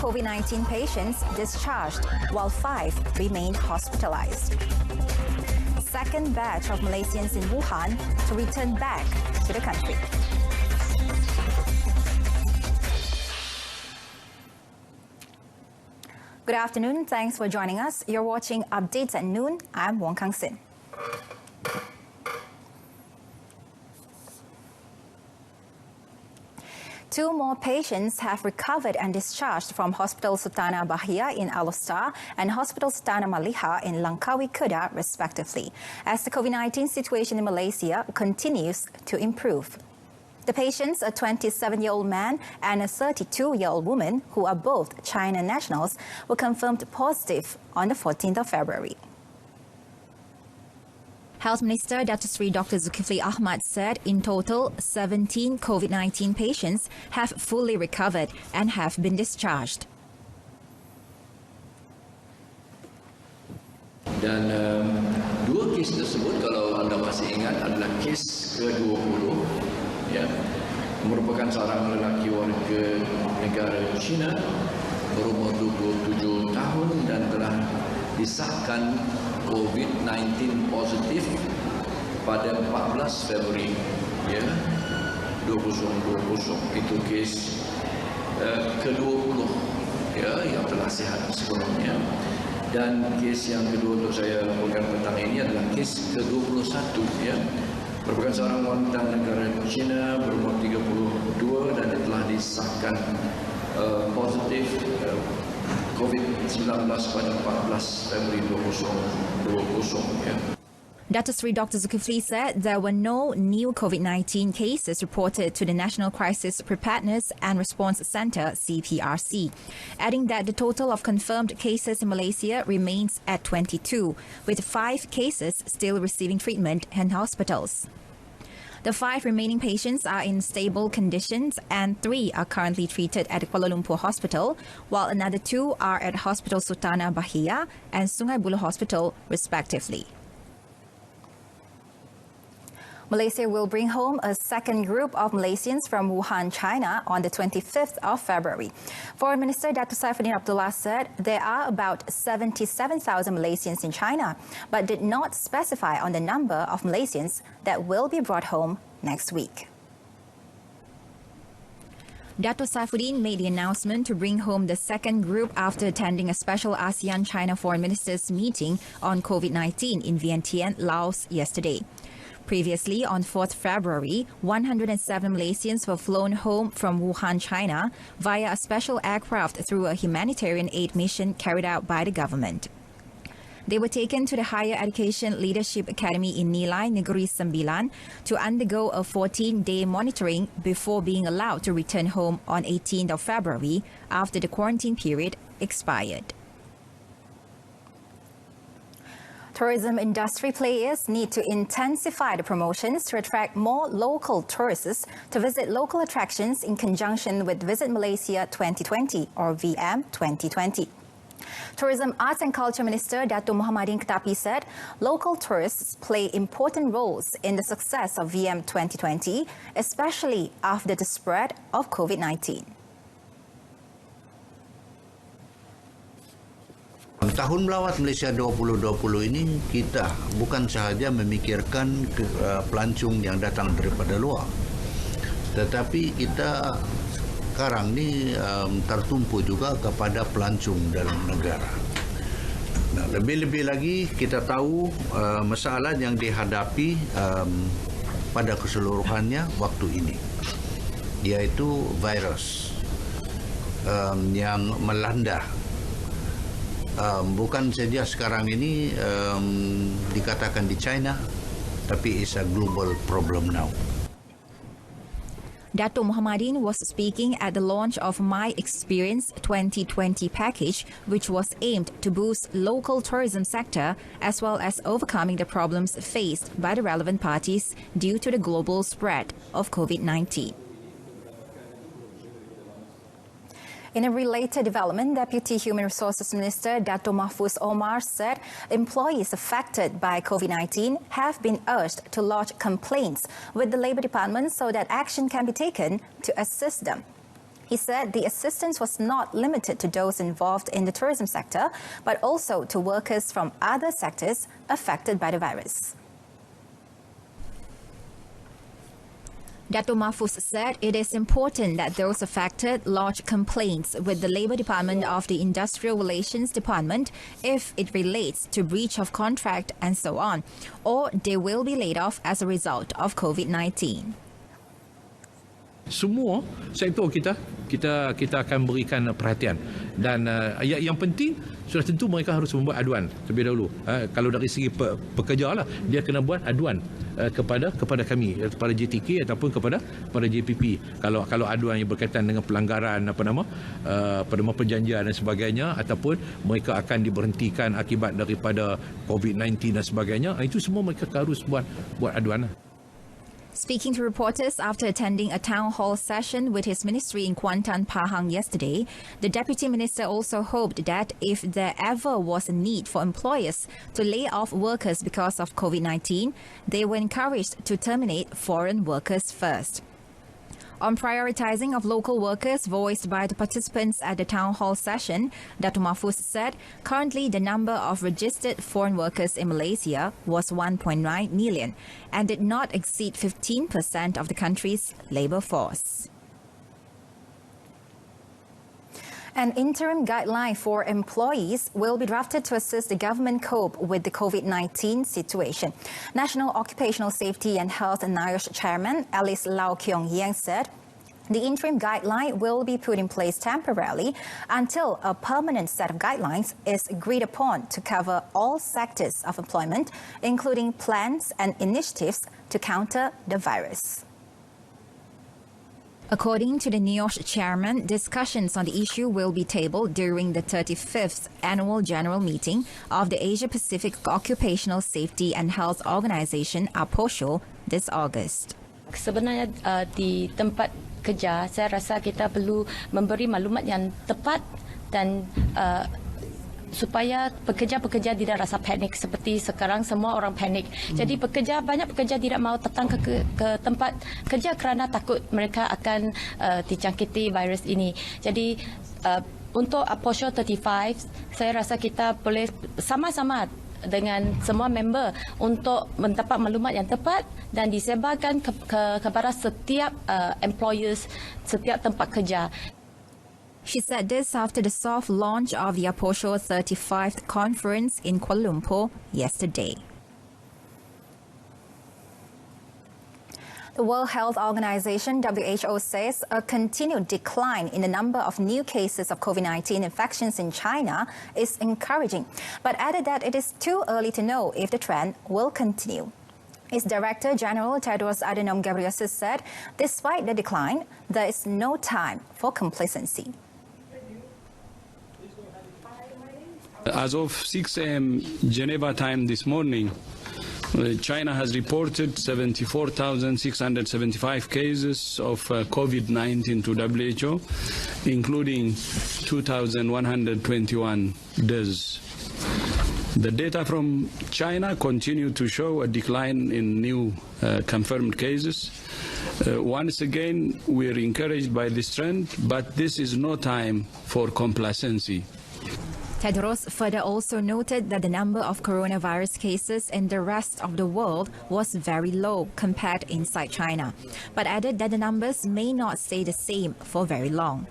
COVID-19 patients discharged, while 5 remained hospitalized. Second batch of Malaysians in Wuhan to return back to the country. Good afternoon. Thanks for joining us. You're watching Updates at Noon. I'm Wong Kang Sin. Two more patients have recovered and discharged from Hospital Sultanah Bahia in Alor and Hospital Sultanah Maliha in Langkawi Kedah, respectively, as the COVID-19 situation in Malaysia continues to improve. The patients, a 27-year-old man and a 32-year-old woman, who are both China nationals, were confirmed positive on the 14th of February. Health Minister Dr. Zulkifli Ahmad said in total 17 COVID-19 patients have fully recovered and have been discharged. Dan dua kes tersebut, kalau anda masih ingat, adalah kes ke-20, ya, merupakan seorang lelaki warga negara China berumur 27 tahun dan telah disahkan COVID-19 positif pada 14 Februari, ya, 2020. Itu kes ke-20, ya, yang telah sihat sebelumnya. Dan kes yang kedua untuk saya laporkan petang ini adalah kes ke-21, ya, merupakan seorang wanita negara China berumur 32 dan telah disahkan positif COVID-19 pada 14 Februari 2020. Ya. Dr. Zulkifli said there were no new COVID-19 cases reported to the National Crisis Preparedness and Response Centre, CPRC, adding that the total of confirmed cases in Malaysia remains at 22, with 5 cases still receiving treatment in hospitals. The 5 remaining patients are in stable conditions and 3 are currently treated at Kuala Lumpur Hospital, while another 2 are at Hospital Sultanah Bahia and Sungai Buloh Hospital, respectively. Malaysia will bring home a second group of Malaysians from Wuhan, China on the 25th of February. Foreign Minister Dato' Saifuddin Abdullah said there are about 77,000 Malaysians in China, but did not specify on the number of Malaysians that will be brought home next week. Dato' Saifuddin made the announcement to bring home the second group after attending a special ASEAN-China Foreign Ministers meeting on COVID-19 in Vientiane, Laos yesterday. Previously, on 4th February, 107 Malaysians were flown home from Wuhan, China, via a special aircraft through a humanitarian aid mission carried out by the government. They were taken to the Higher Education Leadership Academy in Nilai, Negeri Sembilan, to undergo a 14-day monitoring before being allowed to return home on 18th of February after the quarantine period expired. Tourism industry players need to intensify the promotions to attract more local tourists to visit local attractions in conjunction with Visit Malaysia 2020 or VM 2020. Tourism, Arts and Culture Minister Dato' Muhammadin Ketapi said local tourists play important roles in the success of VM 2020, especially after the spread of COVID-19. Tahun Melawat Malaysia 2020 ini kita bukan sahaja memikirkan pelancong yang datang daripada luar, tetapi kita sekarang ni tertumpu juga kepada pelancong dalam negara. Nah, lebih-lebih lagi kita tahu masalah yang dihadapi pada keseluruhannya waktu ini, yaitu virus yang melanda. Bukan saja sekarang ini dikatakan di China, tapi it's a global problem now. Dato' Muhammadin was speaking at the launch of My Experience 2020 package, which was aimed to boost local tourism sector as well as overcoming the problems faced by the relevant parties due to the global spread of COVID-19. In a related development, Deputy Human Resources Minister Dato' Mahfuz Omar said employees affected by COVID-19 have been urged to lodge complaints with the Labour Department so that action can be taken to assist them. He said the assistance was not limited to those involved in the tourism sector, but also to workers from other sectors affected by the virus. Dato Mahfuz said it is important that those affected lodge complaints with the Labour Department of the Industrial Relations Department if it relates to breach of contract and so on, or they will be laid off as a result of COVID-19. Semua sektor kita akan berikan perhatian dan yang penting sudah tentu mereka harus membuat aduan terlebih dahulu. Kalau dari segi pekerja lah, dia kena buat aduan kepada kami, kepada JTK ataupun kepada JPP. Kalau aduan yang berkaitan dengan pelanggaran perjanjian dan sebagainya, ataupun mereka akan diberhentikan akibat daripada COVID-19 dan sebagainya, itu semua mereka harus buat aduan. Speaking to reporters after attending a town hall session with his ministry in Kuantan, Pahang yesterday, the Deputy Minister also hoped that if there ever was a need for employers to lay off workers because of COVID-19, they were encouraged to terminate foreign workers first. On prioritizing of local workers voiced by the participants at the town hall session, Dato Mahfuz said currently the number of registered foreign workers in Malaysia was 1.9 million and did not exceed 15% of the country's labour force. An interim guideline for employees will be drafted to assist the government cope with the COVID-19 situation. National Occupational Safety and Health NIOSH Chairman Alice Lau Kiong Yang said the interim guideline will be put in place temporarily until a permanent set of guidelines is agreed upon to cover all sectors of employment, including plans and initiatives to counter the virus. According to the NIOSH chairman, discussions on the issue will be tabled during the 35th Annual General Meeting of the Asia-Pacific Occupational Safety and Health Organisation, APOSHO, this August. Sebenarnya di tempat kerja, saya rasa kita perlu memberi maklumat yang tepat dan supaya pekerja-pekerja tidak rasa panik seperti sekarang semua orang panik. Jadi banyak pekerja tidak mahu datang ke tempat kerja kerana takut mereka akan dijangkiti virus ini. Jadi untuk APOSHO 35, saya rasa kita boleh sama-sama dengan semua member untuk mendapat maklumat yang tepat dan disebarkan kepada setiap employers, setiap tempat kerja. She said this after the soft launch of the APOSHO 35th conference in Kuala Lumpur yesterday. The World Health Organization, WHO, says a continued decline in the number of new cases of COVID-19 infections in China is encouraging, but added that it is too early to know if the trend will continue. Its Director General Tedros Adhanom Ghebreyesus said, despite the decline, there is no time for complacency. As of 6 a.m. Geneva time this morning, China has reported 74,675 cases of COVID-19 to WHO, including 2,121 deaths. The data from China continue to show a decline in new confirmed cases. Once again, we are encouraged by this trend, but this is no time for complacency. Tedros further also noted that the number of coronavirus cases in the rest of the world was very low compared inside China, but added that the numbers may not stay the same for very long.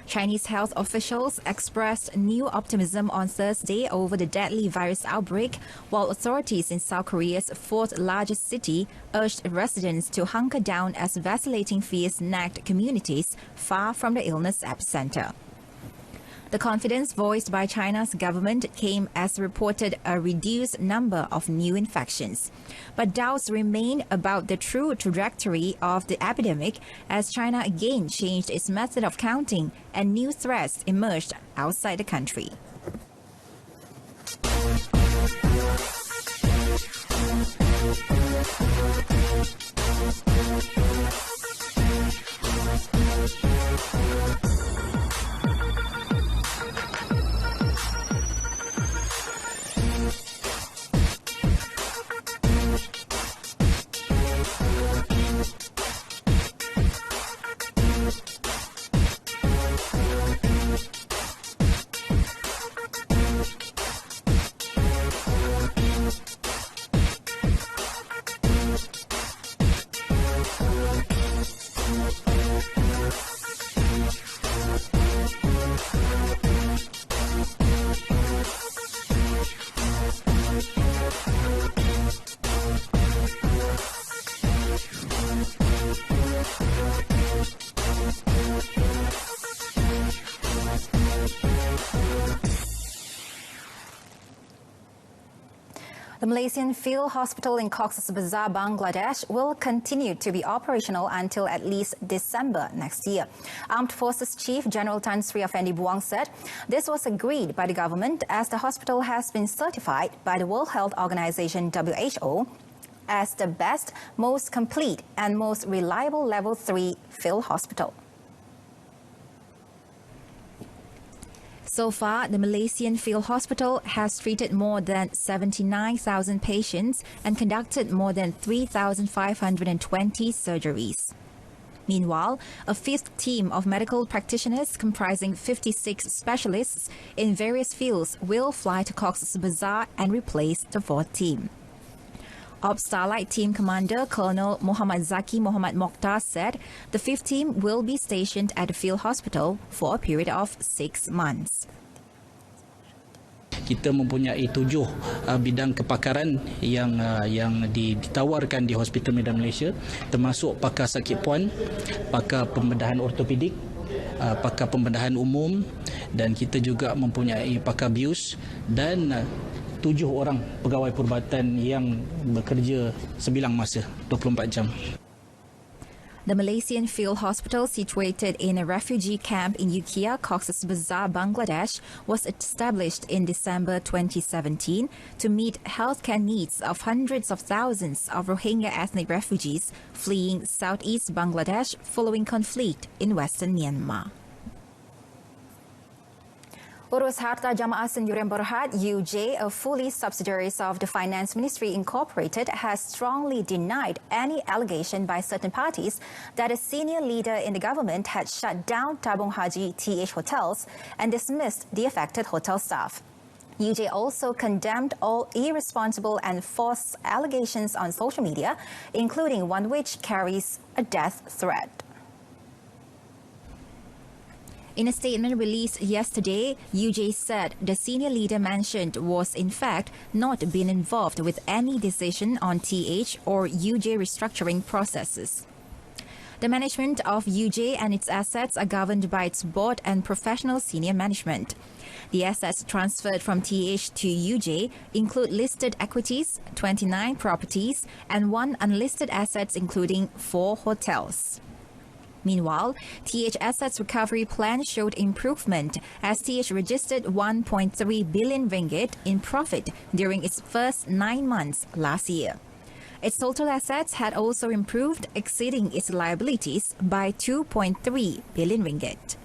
Chinese health officials expressed new optimism on Thursday over the deadly virus outbreak, while authorities in South Korea's fourth largest city urged residents to hunker down as vacillating fears nagged communities far from the illness epicenter. The confidence voiced by China's government came as reported a reduced number of new infections. But doubts remain about the true trajectory of the epidemic as China again changed its method of counting and new threats emerged outside the country. The Malaysian Field Hospital in Cox's Bazar, Bangladesh will continue to be operational until at least December next year. Armed Forces Chief General Tan Sri Afendi Buang said this was agreed by the government as the hospital has been certified by the World Health Organization WHO as the best, most complete and most reliable Level 3 field hospital. So far, the Malaysian Field Hospital has treated more than 79,000 patients and conducted more than 3,520 surgeries. Meanwhile, a fifth team of medical practitioners comprising 56 specialists in various fields will fly to Cox's Bazar and replace the fourth team. Ops Starlight Team Commander Colonel Muhammad Zaki Muhammad Mokhtar said the fifth team will be stationed at the field hospital for a period of 6 months. Kita mempunyai 7 bidang kepakaran yang ditawarkan di Hospital Medan Malaysia, termasuk pakar sakit puan, pakar pembedahan ortopedik, pakar pembedahan umum, dan kita juga mempunyai pakar bius dan 7 orang pegawai perubatan yang bekerja sebilang masa 24 jam. The Malaysian Field Hospital, situated in a refugee camp in Ukiah, Cox's Bazar, Bangladesh, was established in December 2017 to meet healthcare needs of hundreds of thousands of Rohingya ethnic refugees fleeing southeast Bangladesh following conflict in western Myanmar. Urus Harta Jamaah Sendirian Berhad (UJ), a fully subsidiary of the Finance Ministry Incorporated, has strongly denied any allegation by certain parties that a senior leader in the government had shut down Tabung Haji TH hotels and dismissed the affected hotel staff. UJ also condemned all irresponsible and false allegations on social media, including one which carries a death threat. In a statement released yesterday, UJ said the senior leader mentioned was in fact not been involved with any decision on TH or UJ restructuring processes. The management of UJ and its assets are governed by its board and professional senior management. The assets transferred from TH to UJ include listed equities, 29 properties, and 1 unlisted assets including 4 hotels. Meanwhile, TH Assets Recovery Plan showed improvement as TH registered 1.3 billion ringgit in profit during its first 9 months last year. Its total assets had also improved, exceeding its liabilities by 2.3 billion ringgit.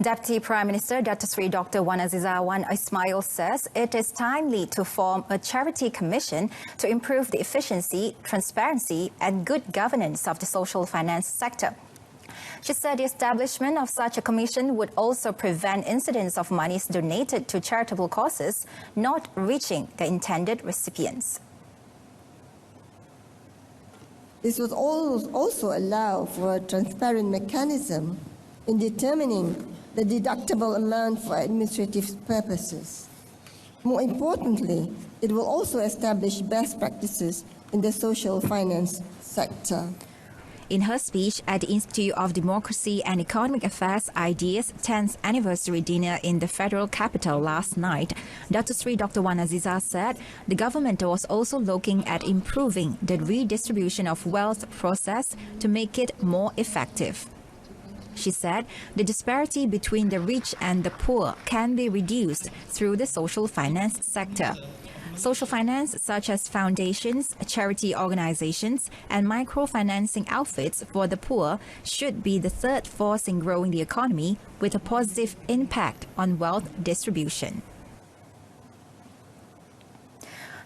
Deputy Prime Minister Datuk Seri Dr. Wan Azizah Wan Ismail says it is timely to form a charity commission to improve the efficiency, transparency and good governance of the social finance sector. She said the establishment of such a commission would also prevent incidents of monies donated to charitable causes not reaching the intended recipients. This would also allow for a transparent mechanism in determining the deductible amount for administrative purposes. More importantly, it will also establish best practices in the social finance sector. In her speech at the Institute of Democracy and Economic Affairs IDEA's 10th anniversary dinner in the federal capital last night, Datuk Seri Dr. Wan Azizah said the government was also looking at improving the redistribution of wealth process to make it more effective. She said the disparity between the rich and the poor can be reduced through the social finance sector. Social finance, such as foundations, charity organizations, and microfinancing outfits for the poor, should be the third force in growing the economy with a positive impact on wealth distribution.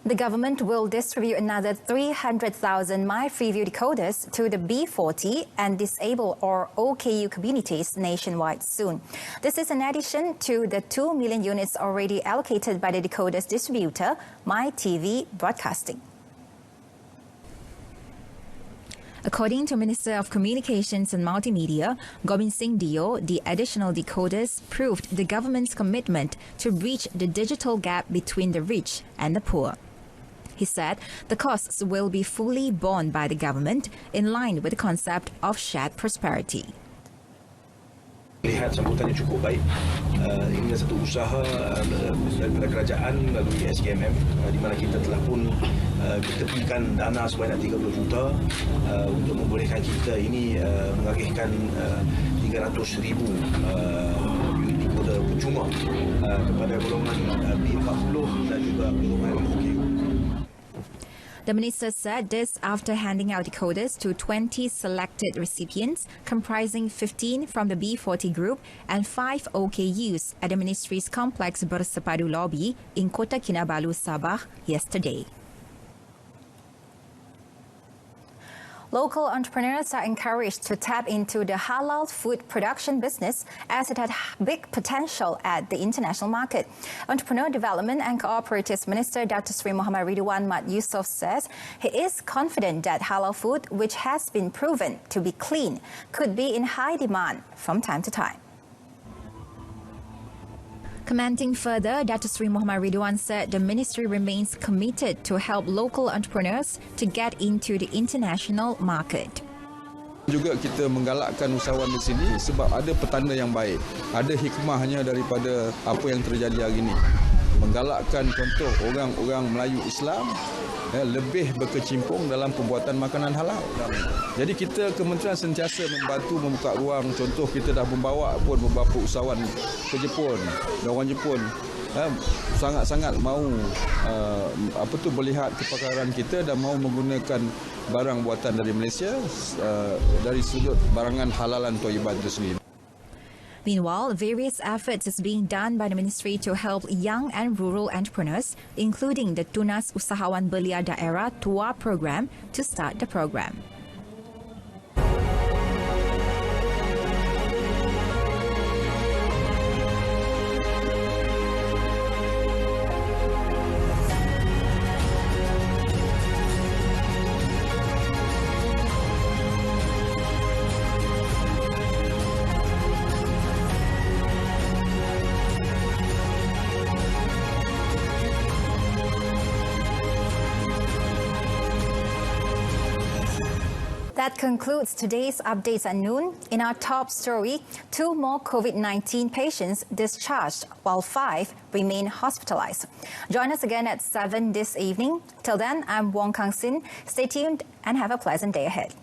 The government will distribute another 300,000 My Freeview decoders to the B40 and disabled or OKU communities nationwide soon. This is in addition to the 2 million units already allocated by the decoders distributor, My TV Broadcasting. According to Minister of Communications and Multimedia, Gobind Singh Dio, the additional decoders proved the government's commitment to bridge the digital gap between the rich and the poor. He said the costs will be fully borne by the government in line with the concept of shared prosperity. Lihat sambutannya cukup baik. Ini adalah satu usaha daripada kerajaan melalui SKMM di mana kita telah pun ditepikan dana sebanyak 30 juta untuk membolehkan kita ini mengagihkan 300,000 unit dekoder percuma kepada golongan B40 dan juga golongan OKU. The minister said this after handing out decoders to 20 selected recipients, comprising 15 from the B40 group and 5 OKUs at the ministry's complex Bersepadu lobby in Kota Kinabalu, Sabah yesterday. Local entrepreneurs are encouraged to tap into the halal food production business as it had big potential at the international market. Entrepreneur Development and Cooperatives Minister Dr. Sri Muhammad Ridwan Mat Yusof says he is confident that halal food, which has been proven to be clean, could be in high demand from time to time. Commenting further, Dr. Sri Muhammad Ridwan said the ministry remains committed to help local entrepreneurs to get into the international market. Juga kita menggalakkan usahawan di sini sebab ada petanda yang baik. Ada hikmahnya daripada apa yang terjadi hari ini. Menggalakkan contoh orang-orang Melayu Islam lebih berkecimpung dalam pembuatan makanan halal. Jadi kita kementerian sentiasa membantu membuka ruang. Contoh kita dah membawa pun beberapa usahawan ke Jepun. Dan orang Jepun sangat-sangat mahu melihat kepakaran kita dan mahu menggunakan barang buatan dari Malaysia dari sudut barangan halalan thayyibat itu sendiri. Meanwhile, various efforts is being done by the ministry to help young and rural entrepreneurs, including the Tunas Usahawan Belia Daerah TUA program, to start the program. That concludes today's updates at noon. In our top story, 2 more COVID-19 patients discharged, while 5 remain hospitalized. Join us again at 7 this evening. Till then, I'm Wong Kang Sin. Stay tuned and have a pleasant day ahead.